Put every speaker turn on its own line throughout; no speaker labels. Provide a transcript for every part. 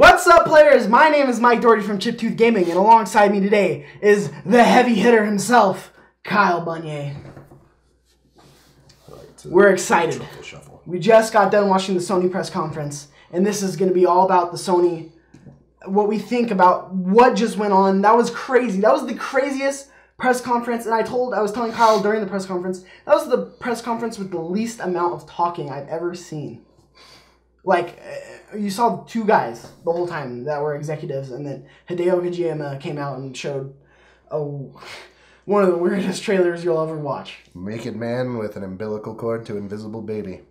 What's up, players? My name is Mike Doherty from Chiptooth Gaming, and alongside me today is the heavy hitter himself, Kyle Bunyea. We're excited. We just got done watching the Sony press conference, and this is going to be all about the Sony, what we think about what just went on. That was crazy. That was the craziest press conference, and I was telling Kyle during the press conference, that was the press conference with the least amount of talking I've ever seen. Like, you saw two guys the whole time that were executives, and then Hideo Kojima came out and showed one of the weirdest trailers you'll ever watch.
Naked man with an umbilical cord to invisible baby,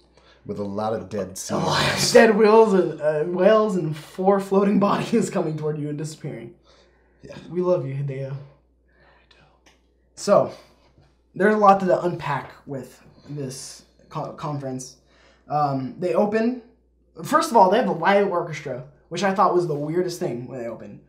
with a lot of dead seals.
Dead whales and 4 floating bodies coming toward you and disappearing.
Yeah.
We love you, Hideo. So, there's a lot to unpack with this conference. They open. First of all, they have a live orchestra, which I thought was the weirdest thing when they opened.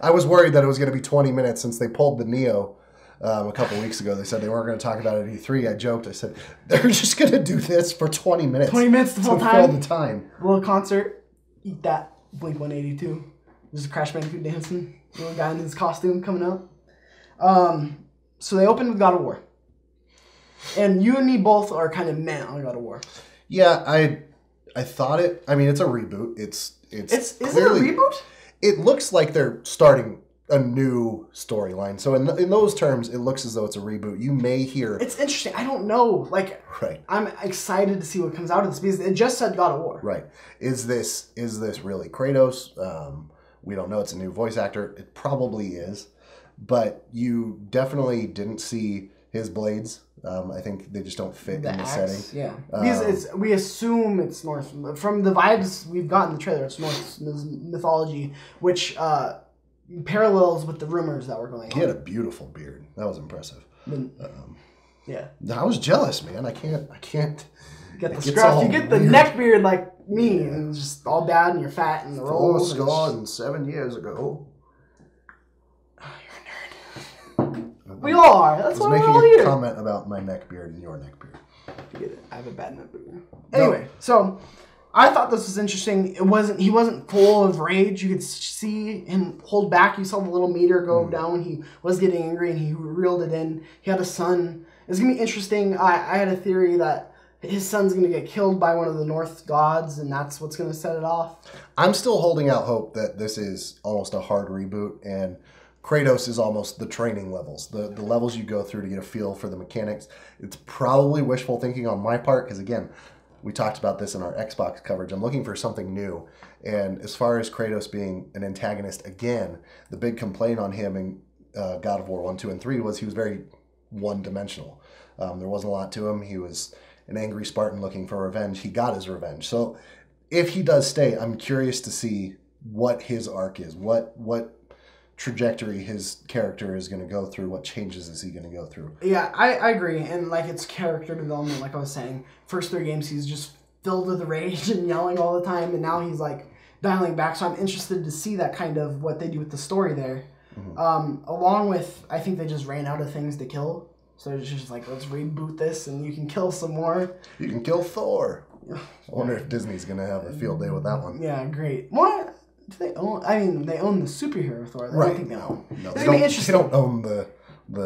I was worried that it was going to be 20 minutes since they pulled the Neo a couple weeks ago. They said they weren't going to talk about it at E3. I joked. I said, they're just going to do this for 20 minutes.
20 minutes the whole time?
Fill the time.
A little concert. Eat that. Blink 182. There's a Crash Bandicoot dancing. Little guy in his costume coming out. So they opened with God of War. And you and me both are kind of meh on God of War.
Yeah, I thought it. I mean, it's a reboot. Is it a
reboot?
It looks like they're starting a new storyline. So in those terms, it looks as though it's a reboot. You may hear.
It's interesting. I don't know. Like,
right. I'm
excited to see what comes out of this because it just said God of War.
Right. Is this really Kratos? We don't know. It's a new voice actor. It probably is, but you definitely didn't see his blades. I think they just don't fit in the setting.
Yeah, because we assume it's Norse. From the vibes we've gotten in the trailer, it's Norse mythology, which parallels with the rumors that were going on.
He had a beautiful beard. That was impressive.
Yeah,
I was jealous, man. I can't
get the scruff. You get the neck beard like me, and it's just all bad, and you're fat, and the rolls.
Gone 7 years ago.
We all are. That's why we're all here.
I was making a comment about my neck beard and your neck beard.
I get it. I have a bad neck beard. Anyway, so I thought this was interesting. He wasn't full of rage. You could see him hold back. You saw the little meter go down when he was getting angry, and he reeled it in. He had a son. It's gonna be interesting. I had a theory that his son's gonna get killed by one of the North gods, and that's what's gonna set it off.
I'm still holding out hope that this is almost a hard reboot, and Kratos is almost the training levels, the levels you go through to get a feel for the mechanics. It's probably wishful thinking on my part, because again, we talked about this in our Xbox coverage. I'm looking for something new. And as far as Kratos being an antagonist, again, the big complaint on him in God of War 1, 2, and 3 was he was very one-dimensional. There wasn't a lot to him. He was an angry Spartan looking for revenge. He got his revenge. So if he does stay, I'm curious to see what his arc is, what trajectory his character is going to go through, what changes is he going to go through.
Yeah, I agree. And like, it's character development, like I was saying. First 3 games he's just filled with rage and yelling all the time, and now he's like dialing back. So I'm interested to see that kind of what they do with the story there. Along with, I think they just ran out of things to kill, so it's just like, let's reboot this and you can kill some more.
You can kill Thor. I wonder if Disney's going to have a field day with that one.
Yeah, great. What do they own? I mean, they own the superhero Thor. I don't think they own.
No, they don't own the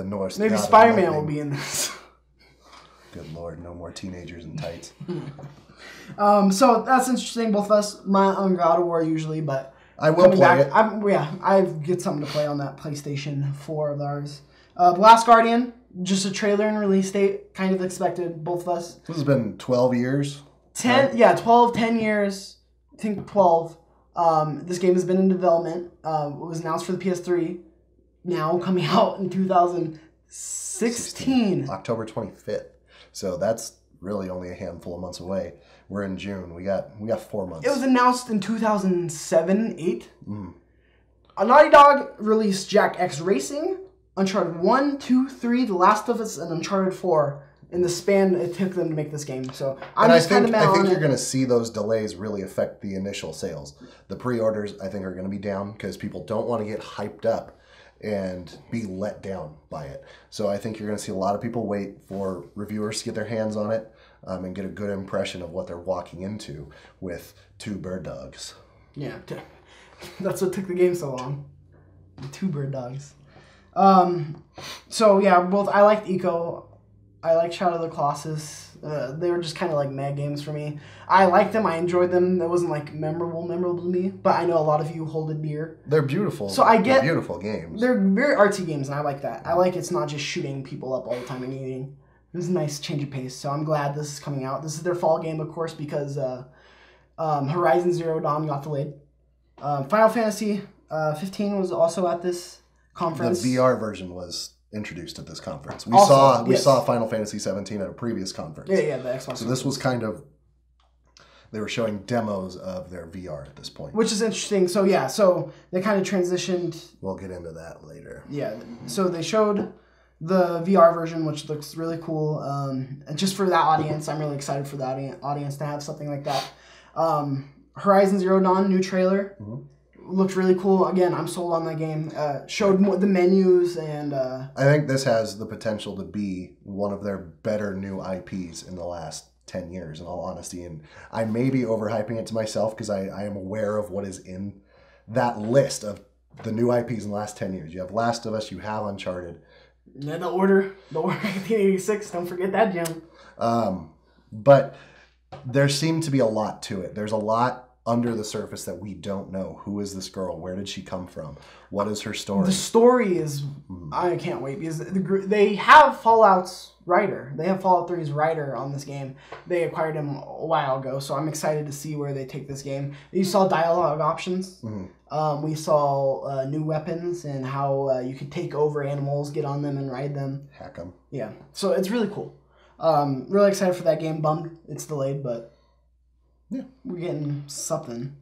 Norse.
Maybe Spider-Man will be in this.
Good Lord, no more teenagers in tights.
So that's interesting. Both of us, on God of War usually, but
I will play it.
I get something to play on that PlayStation 4 of ours. The Last Guardian, just a trailer and release date, kind of expected, both of us.
This has been 12 years.
10 years. I think 12. This game has been in development. It was announced for the PS3. Now coming out in 2016.
October 25th. So that's really only a handful of months away. We're in June. We got 4 months.
It was announced in 2007, 8. Naughty Dog released Jack X Racing, Uncharted 1, 2, 3, The Last of Us, and Uncharted 4 in the span it took them to make this game. So I think you're going to see those delays really affect the initial sales. The pre-orders, I think, are going to be down because people don't want to get hyped up and be let down by it. So I think you're going to see a lot of people wait for reviewers to get their hands on it and get a good impression of what they're walking into with 2 bird dogs. Yeah, that's what took the game so long. The 2 bird dogs. So yeah, both I liked Eco. I liked Shadow of the Colossus. They were just kind of like mad games for me. I liked them. I enjoyed them. That wasn't like memorable to me. But I know a lot of you hold it dear.
They're beautiful.
So I get
they're beautiful games.
They're very artsy games, and I like that. I like it's not just shooting people up all the time and eating. It was a nice change of pace. So I'm glad this is coming out. This is their fall game, of course, because Horizon Zero Dawn got delayed. Final Fantasy 15 was also at this conference.
The VR version was introduced at this conference. We saw Final Fantasy 17 at a previous conference.
Yeah, the Xbox.
So this was kind of, they were showing demos of their VR at this point,
which is interesting. So yeah, so they kind of transitioned.
We'll get into that later.
Yeah, so they showed the VR version, which looks really cool. And just for that audience, I'm really excited for that audience to have something like that. Horizon Zero Dawn new trailer. Mm-hmm. Looked really cool. Again, I'm sold on that game. Showed more the menus and... I
think this has the potential to be one of their better new IPs in the last 10 years, in all honesty. And I may be overhyping it to myself because I am aware of what is in that list of the new IPs in the last 10 years. You have Last of Us, you have Uncharted.
Yeah, the Order 1986. Don't forget that gem.
But there seemed to be a lot to it. There's a lot under the surface that we don't know. Who is this girl? Where did she come from? What is her story?
The story is... I can't wait because they have Fallout's writer. They have Fallout 3's writer on this game. They acquired him a while ago, so I'm excited to see where they take this game. You saw dialogue options. Mm-hmm. We saw new weapons and how you could take over animals, get on them, and ride them.
Hack them.
Yeah. So it's really cool. Really excited for that game. Bummed it's delayed, but... yeah, we're getting something.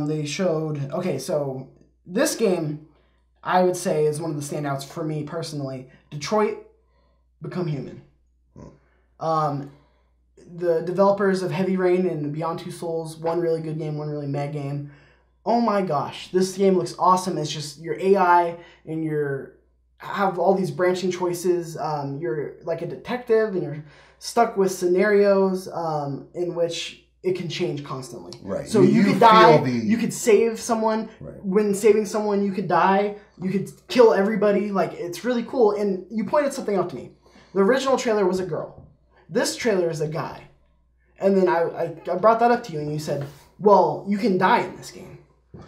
They showed... Okay, so this game, I would say, is one of the standouts for me personally. Detroit Become Human. The developers of Heavy Rain and Beyond Two Souls, one really good game, one really mad game. Oh my gosh, this game looks awesome. It's just your AI and have all these branching choices. You're like a detective and you're stuck with scenarios in which... it can change constantly.
Right.
So you could die, you could save someone. Right. When saving someone, you could die. You could kill everybody. Like, it's really cool. And you pointed something out to me. The original trailer was a girl. This trailer is a guy. And then I brought that up to you, and you said, well, you can die in this game.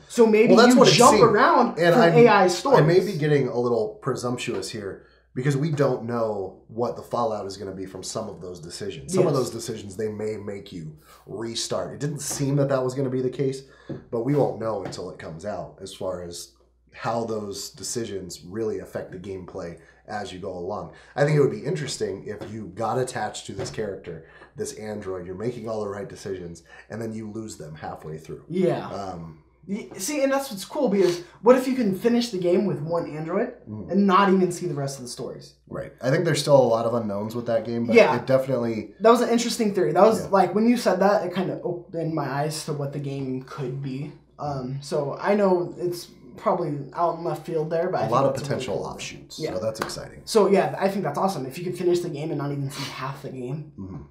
So maybe you jump around from AI stories.
I may be getting a little presumptuous here, because we don't know what the fallout is going to be from some of those decisions. Some of those decisions, they may make you restart. It didn't seem that was going to be the case, but we won't know until it comes out as far as how those decisions really affect the gameplay as you go along. I think it would be interesting if you got attached to this character, this android, you're making all the right decisions, and then you lose them halfway through.
Yeah. See, and that's what's cool, because what if you can finish the game with one android and not even see the rest of the stories?
Right. I think there's still a lot of unknowns with that game, but it definitely...
That was an interesting theory. That was, like, when you said that, it kind of opened my eyes to what the game could be. So I know it's probably out in left field there, but
a lot of potential offshoots, so that's exciting.
So, yeah, I think that's awesome. If you could finish the game and not even see half the game. Mm-hmm.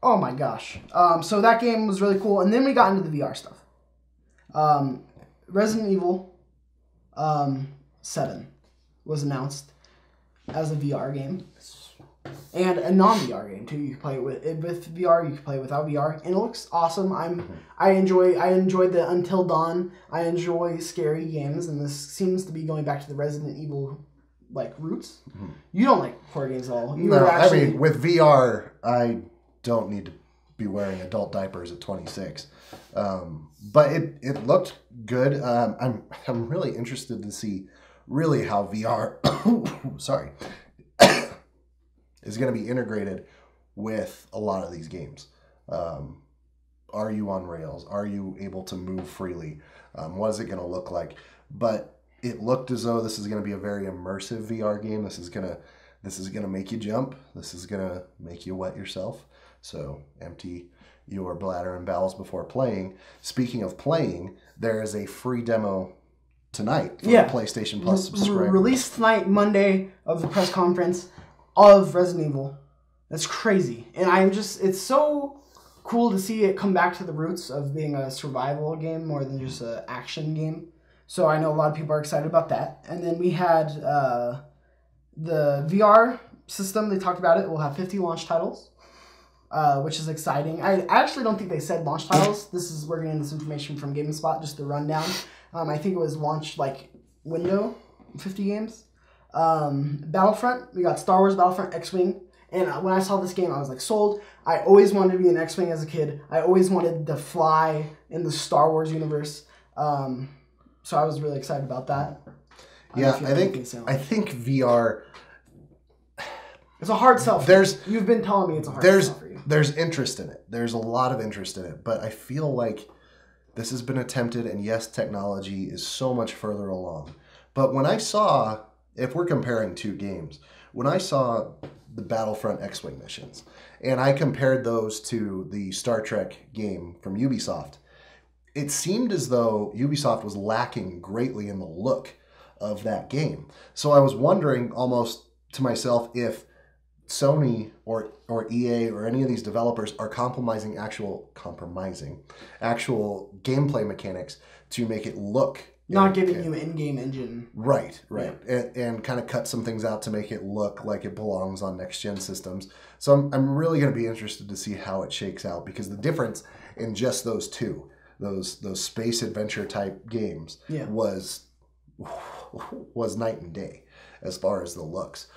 Oh, my gosh. So that game was really cool, and then we got into the VR stuff. Resident Evil 7 was announced as a VR game and a non-VR game too. You can play it with VR, you can play it without VR, and it looks awesome. I enjoyed the Until Dawn. I enjoy scary games, and this seems to be going back to the Resident Evil like roots. Mm-hmm. You don't like horror games at all.
I mean, with VR, I don't need to be wearing adult diapers at 26. But it looked good. I'm really interested to see really how VR is going to be integrated with a lot of these games. Are you on rails? Are you able to move freely? What is it going to look like? But it looked as though this is going to be a very immersive VR game. This is gonna make you jump. This is gonna make you wet yourself. So empty your bladder and bowels before playing. Speaking of playing, there is a free demo tonight for the PlayStation Plus subscribers.
Released tonight, Monday, of the press conference of Resident Evil. That's crazy. And it's so cool to see it come back to the roots of being a survival game more than just an action game. So I know a lot of people are excited about that. And then we had the VR system. They talked about it. We'll have 50 launch titles, which is exciting. I actually don't think they said launch titles. We're getting this information from GameSpot, just the rundown. I think it was launch window, 50 games. Battlefront. We got Star Wars Battlefront X-Wing. And when I saw this game, I was sold. I always wanted to be an X-Wing as a kid. I always wanted to fly in the Star Wars universe. So I was really excited about that.
Yeah, I think VR.
It's a hard sell. You've been telling me it's a hard sell for you.
There's interest in it. There's a lot of interest in it, but I feel like this has been attempted, and yes, technology is so much further along. But when I saw, if we're comparing two games, when I saw the Battlefront X-Wing missions, and I compared those to the Star Trek game from Ubisoft, it seemed as though Ubisoft was lacking greatly in the look of that game. So I was wondering almost to myself if Sony or EA or any of these developers are compromising actual gameplay mechanics to make it look...
Not giving you in-game engine.
Right. Yeah. And kind of cut some things out to make it look like it belongs on next-gen systems. So I'm really going to be interested to see how it shakes out, because the difference in just those two, those space adventure type games, was night and day as far as the looks.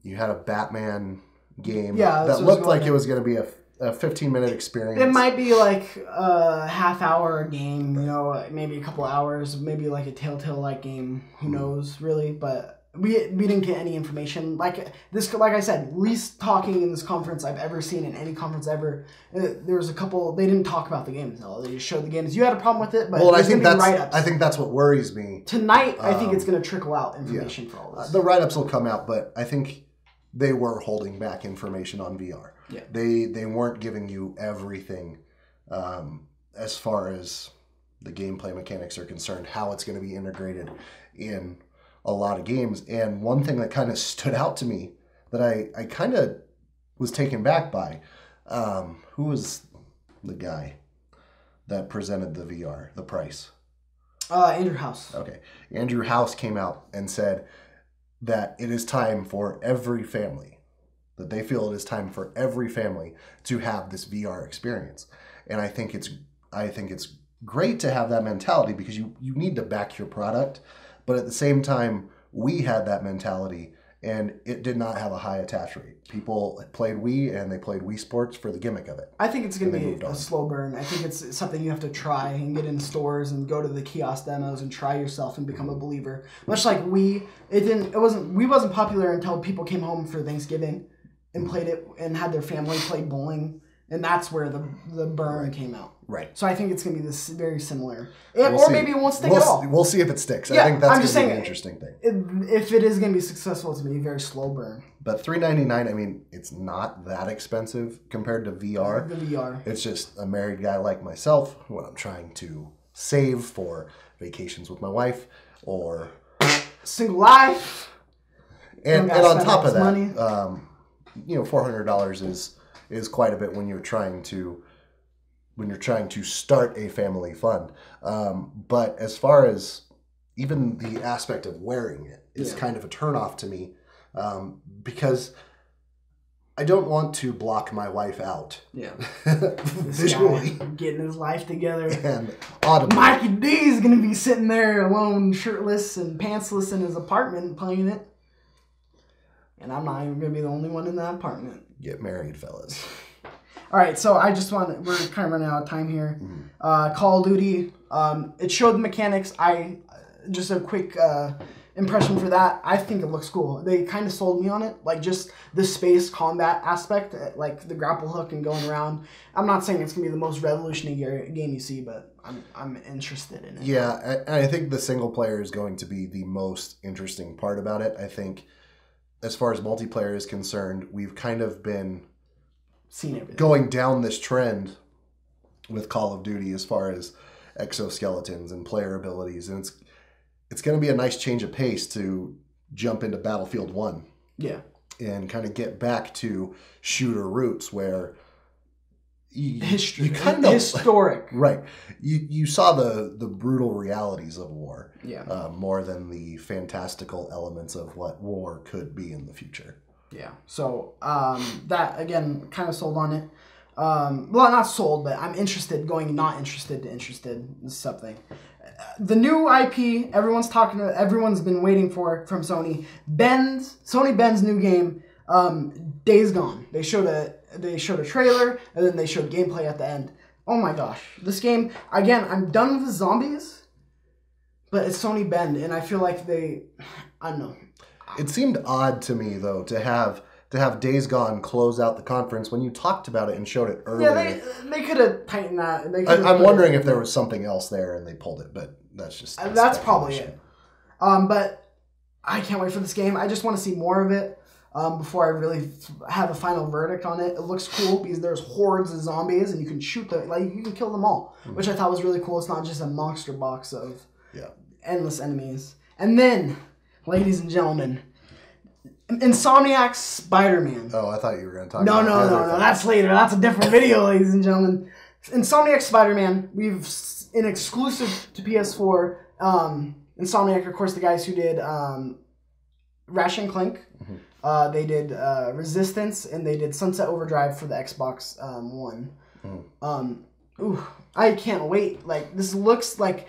You had a Batman game that looked like it was going to be a 15-minute experience.
It might be a half-hour game, maybe a couple hours, maybe a Telltale-like game. Who knows, really? But we didn't get any information. Like I said, least talking in this conference I've ever seen in any conference ever. There was a couple. They didn't talk about the games at all. They just showed the games. You had a problem with it, but
I think that's what worries me.
Tonight, I think it's going to trickle out information for all this.
The write-ups will come out, but I think they were holding back information on VR.
Yeah.
They weren't giving you everything as far as the gameplay mechanics are concerned, how it's going to be integrated in a lot of games. And one thing that kind of stood out to me that I kind of was taken back by, who was the guy that presented the VR, the price?
Andrew House.
Okay. Andrew House came out and said that it is time for every family, that they feel it is time for every family to have this VR experience. And I think it's great to have that mentality, because you need to back your product. But at the same time, we had that mentality, and it did not have a high attach rate. People played Wii, and they played Wii Sports for the gimmick of it.
I think it's going to be a slow burn. I think it's something you have to try and get in stores and go to the kiosk demos and try yourself and become a believer. Much like Wii, Wii wasn't popular until people came home for Thanksgiving and played it and had their family play bowling. And that's where the burn came out.
Right.
So I think it's going to be this very similar. Maybe it won't stick at all.
We'll see if it sticks. I think that's going to be an interesting thing.
If it is going to be successful, it's going to be a very slow burn.
But $399, I mean, it's not that expensive compared to VR.
The VR.
It's just a married guy like myself, when I'm trying to save for vacations with my wife or...
Single life.
And on top of that, $400 is quite a bit when you're trying to start a family fund. But as far as even the aspect of wearing it is kind of a turnoff to me, because I don't want to block my wife out.
Yeah.
Visually.
Getting his life together.
And audibly.
Mikey D is going to be sitting there alone, shirtless and pantsless in his apartment playing it. And I'm not even going to be the only one in that apartment.
Get married, fellas.
All right, so we're kind of running out of time here. Mm-hmm. Call of Duty, it showed the mechanics. Just a quick impression for that. I think it looks cool. They kind of sold me on it, like just the space combat aspect, like the grapple hook and going around. I'm not saying it's gonna be the most revolutionary game you see, but I'm interested in it.
Yeah, and I think the single player is going to be the most interesting part about it. I think as far as multiplayer is concerned, we've kind of been going down this trend with Call of Duty as far as exoskeletons and player abilities, and it's going to be a nice change of pace to jump into Battlefield 1.
Yeah.
And kind of get back to shooter roots where
history.
You kind of
historic.
Right. You saw the brutal realities of war.
Yeah.
More than the fantastical elements of what war could be in the future.
Yeah. So that again kind of sold on it. Well, not sold, but I'm interested. Going not interested to interested is something. The new IP everyone's been waiting for from Sony. Sony Ben's new game, Days Gone. They showed a trailer and then they showed gameplay at the end. Oh my gosh, this game again. I'm done with the zombies, but it's Sony Ben, and I feel like I don't know.
It seemed odd to me though to have Days Gone close out the conference when you talked about it and showed it earlier.
Yeah, they could have tightened that.
I'm wondering if there was something else there and they pulled it, but that's
probably it. But I can't wait for this game. I just want to see more of it before I really have a final verdict on it. It looks cool because there's hordes of zombies and you can shoot them, like you can kill them all, which I thought was really cool. It's not just a monster box of endless enemies. And then, ladies and gentlemen, Insomniac's Spider-Man.
Oh, I thought you were going to talk about
No. That's later. That's a different video, ladies and gentlemen. Insomniac's Spider-Man. We've an exclusive to PS4. Insomniac, of course, the guys who did Ratchet and Clank. Mm-hmm. They did Resistance, and they did Sunset Overdrive for the Xbox One. Mm-hmm. I can't wait. Like, this looks like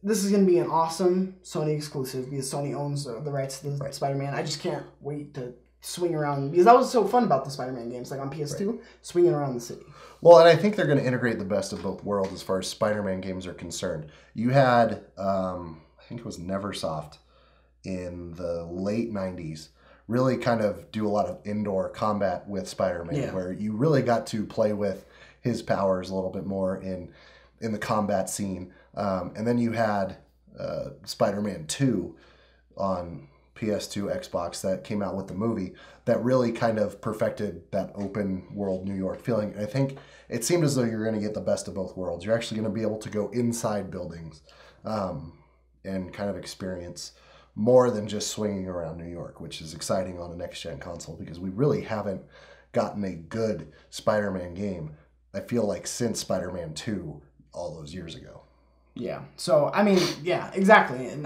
this is going to be an awesome Sony exclusive because Sony owns the rights to the Spider-Man. I just can't wait to swing around because that was so fun about the Spider-Man games, like on PS2, swinging around the city.
Well, and I think they're going to integrate the best of both worlds as far as Spider-Man games are concerned. You had, I think it was Neversoft in the late 90s, really kind of do a lot of indoor combat with Spider-Man, where you really got to play with his powers a little bit more in the combat scene. And then you had Spider-Man 2 on PS2, Xbox that came out with the movie that really kind of perfected that open world New York feeling. And I think it seemed as though you're going to get the best of both worlds. You're actually going to be able to go inside buildings and kind of experience more than just swinging around New York, which is exciting on a next-gen console because we really haven't gotten a good Spider-Man game, I feel like, since Spider-Man 2 all those years ago.
Yeah. So, I mean, yeah, exactly. And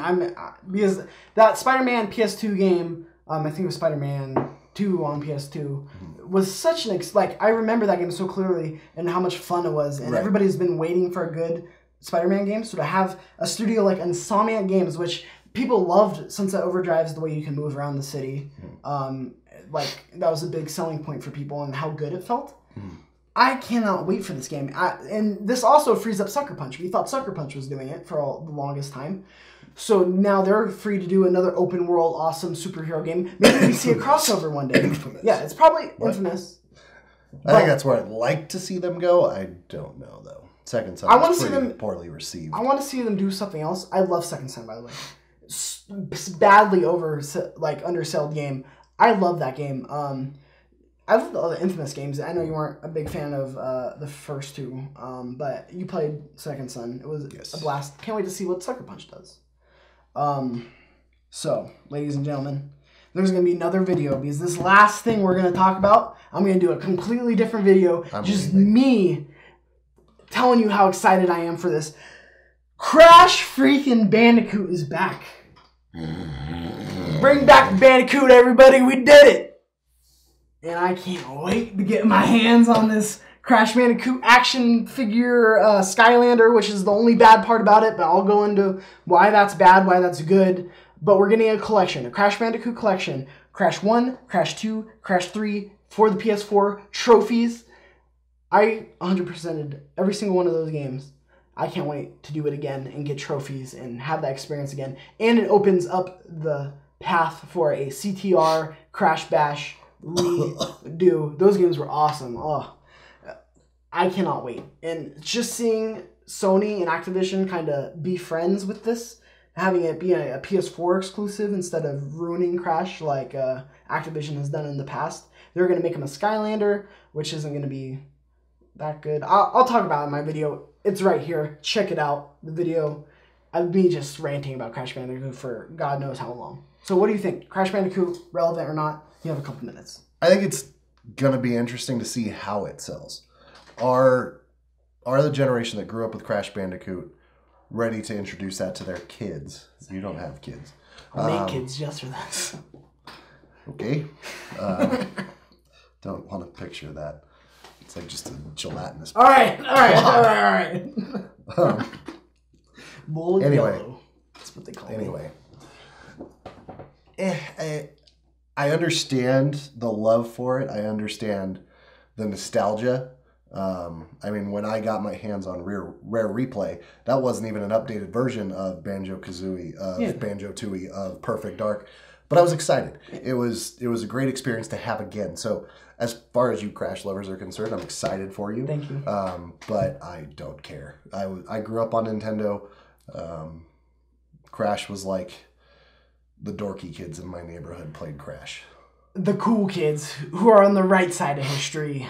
because that Spider-Man PS2 game, I think it was Spider-Man 2 on PS2, was such an, I remember that game so clearly and how much fun it was. And everybody's been waiting for a good Spider-Man game. So to have a studio like Insomniac Games, which people loved Sunset Overdrive's the way you can move around the city. That was a big selling point for people and how good it felt. I cannot wait for this game. And this also frees up Sucker Punch. We thought Sucker Punch was doing it for the longest time. So now they're free to do another open world, awesome superhero game. Maybe we see a crossover one day.
Infamous.
Yeah, it's probably Infamous.
I think that's where I'd like to see them go. I don't know, though. Second Son was pretty poorly received.
I want to see them do something else. I love Second Son, by the way. Badly undersold game. I love that game. I love the other Infamous games. I know you weren't a big fan of the first two, but you played Second Son. It was a blast. Can't wait to see what Sucker Punch does. So, ladies and gentlemen, there's going to be another video because this last thing we're going to talk about, I'm going to do a completely different video. Me telling you how excited I am for this. Crash freaking Bandicoot is back. Bring back Bandicoot, everybody. We did it. And I can't wait to get my hands on this Crash Bandicoot action figure Skylander, which is the only bad part about it, but I'll go into why that's bad, why that's good. But we're getting a collection, a Crash Bandicoot collection. Crash 1, Crash 2, Crash 3 for the PS4, trophies. I 100%ed every single one of those games. I can't wait to do it again and get trophies and have that experience again. And it opens up the path for a CTR Crash Bash redo. Those games were awesome. Oh, I cannot wait. And just seeing Sony and Activision kind of be friends with this, having it be a PS4 exclusive instead of ruining Crash like Activision has done in the past. They're going to make him a Skylander, which isn't going to be that good. I'll talk about it in my video. It's right here. Check it out. The video of me just ranting about Crash Bandicoot for God knows how long. So what do you think? Crash Bandicoot, relevant or not? You have a couple minutes.
I think it's going to be interesting to see how it sells. are the generation that grew up with Crash Bandicoot ready to introduce that to their kids? You don't have kids.
I'll make kids just for this.
Okay. Don't want to picture that. It's like just a gelatinous.
All right. Bold
anyway,
yellow. That's what they call it.
Anyway. I understand the love for it. I understand the nostalgia. I mean, when I got my hands on Rare Replay, that wasn't even an updated version of Banjo-Kazooie, of Banjo-Tooie, of Perfect Dark. But I was excited. It was a great experience to have again. So as far as you Crash lovers are concerned, I'm excited for you.
Thank you.
But I don't care. I grew up on Nintendo. Crash was like the dorky kids in my neighborhood played Crash.
The cool kids who are on the right side of history,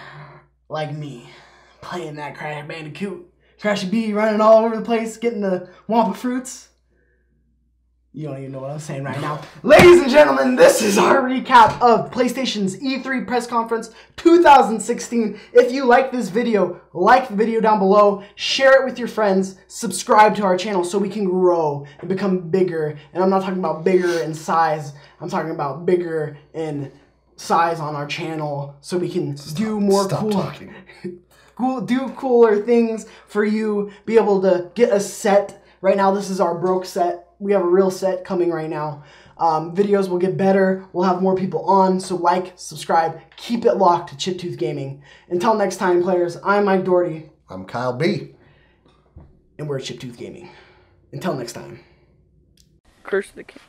like me, playing that Crash Bandicoot. Crashy B running all over the place, getting the Wampa fruits. You don't even know what I'm saying right now. Ladies and gentlemen, this is our recap of PlayStation's E3 press conference 2016. If you like this video, like the video down below, share it with your friends, subscribe to our channel so we can grow and become bigger. And I'm not talking about bigger in size, I'm talking about bigger in size on our channel so we can do more do cooler things for you, be able to get a set. Right now, this is our broke set. We have a real set coming right now. Videos will get better. We'll have more people on. So like, subscribe, keep it locked to Chiptooth Gaming. Until next time, players, I'm Mike Doherty.
I'm Kyle B.
And we're Chiptooth Gaming. Until next time.
Curse the king.